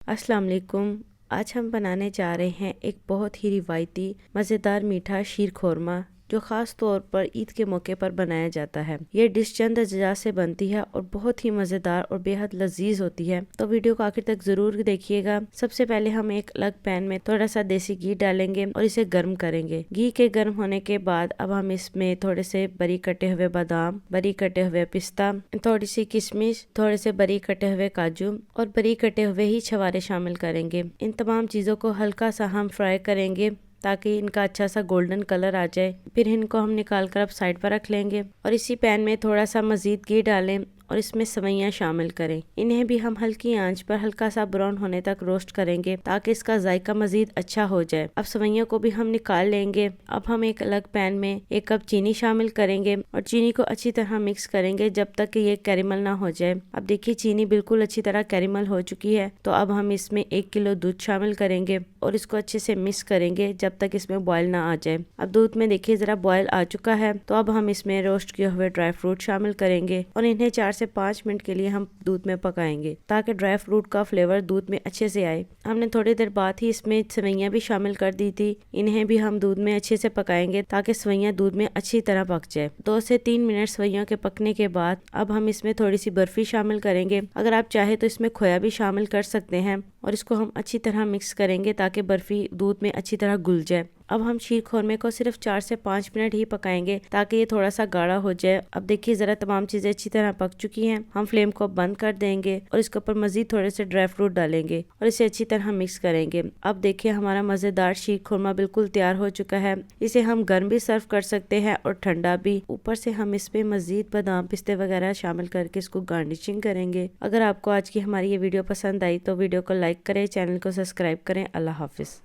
अस्सलाम वालेकुम। आज हम बनाने जा रहे हैं एक बहुत ही रिवायती मज़ेदार मीठा शीर खोरमा जो ख़ास तौर पर ईद के मौके पर बनाया जाता है। ये डिश चंद अज्जा से बनती है और बहुत ही मज़ेदार और बेहद लजीज होती है, तो वीडियो को आखिर तक ज़रूर देखिएगा। सबसे पहले हम एक अलग पैन में थोड़ा सा देसी घी डालेंगे और इसे गर्म करेंगे। घी के गर्म होने के बाद अब हम इसमें थोड़े से बारीक कटे हुए बादाम, बारीक कटे हुए पिस्ता, थोड़ी सी किशमिश, थोड़े से बारीक कटे हुए काजू और बारीक कटे हुए ही छवारे शामिल करेंगे। इन तमाम चीज़ों को हल्का सा हम फ्राई करेंगे ताकि इनका अच्छा सा गोल्डन कलर आ जाए। फिर इनको हम निकाल कर अब साइड पर रख लेंगे और इसी पैन में थोड़ा सा मजीद घी डालें और इसमें सवैयाँ शामिल करें। इन्हें भी हम हल्की आंच पर हल्का सा ब्राउन होने तक रोस्ट करेंगे ताकि इसका जायका मजीद अच्छा हो जाए। अब सवैयों को भी हम निकाल लेंगे। अब हम एक अलग पैन में 1 कप चीनी शामिल करेंगे और चीनी को अच्छी तरह मिक्स करेंगे जब तक कि ये कैरेमल ना हो जाए। अब देखिए चीनी बिल्कुल अच्छी तरह कैरेमल हो चुकी है, तो अब हम इसमें 1 किलो दूध शामिल करेंगे और इसको अच्छे से मिक्स करेंगे जब तक इसमें बॉयल ना आ जाए। अब दूध में देखिए जरा बॉयल आ चुका है, तो अब हम इसमें रोस्ट किए हुए ड्राई फ्रूट शामिल करेंगे और इन्हें 4 से 5 मिनट के लिए हम दूध में पकाएंगे ताकि ड्राई फ्रूट का फ्लेवर दूध में अच्छे से आए। हमने थोड़ी देर बाद ही इसमें सेवइयां भी शामिल कर दी थी। इन्हें भी हम दूध में अच्छे से पकाएंगे ताकि सेवइयां दूध में अच्छी तरह पक जाए। 2 से 3 मिनट सेवइयों के पकने के बाद अब हम इसमें थोड़ी सी बर्फी शामिल करेंगे। अगर आप चाहे तो इसमें खोया भी शामिल कर सकते हैं और इसको हम अच्छी तरह मिक्स करेंगे ताकि बर्फी दूध में अच्छी तरह घुल जाए। अब हम शीर खोरमे को सिर्फ 4 से 5 मिनट ही पकाएंगे ताकि ये थोड़ा सा गाढ़ा हो जाए। अब देखिए जरा तमाम चीजें अच्छी तरह पक चुकी हैं। हम फ्लेम को बंद कर देंगे और इसके ऊपर मजीद थोड़े से ड्राई फ्रूट डालेंगे और इसे अच्छी तरह मिक्स करेंगे। अब देखिए हमारा मजेदार शीर खोरमा बिल्कुल तैयार हो चुका है। इसे हम गर्म भी सर्व कर सकते हैं और ठंडा भी। ऊपर से हम इसमें मजीद बादाम पिस्ते वगैरह शामिल करके इसको गार्निशिंग करेंगे। अगर आपको आज की हमारी ये वीडियो पसंद आई तो वीडियो को लाइक करें, चैनल को सब्सक्राइब करें। अल्लाह हाफिज।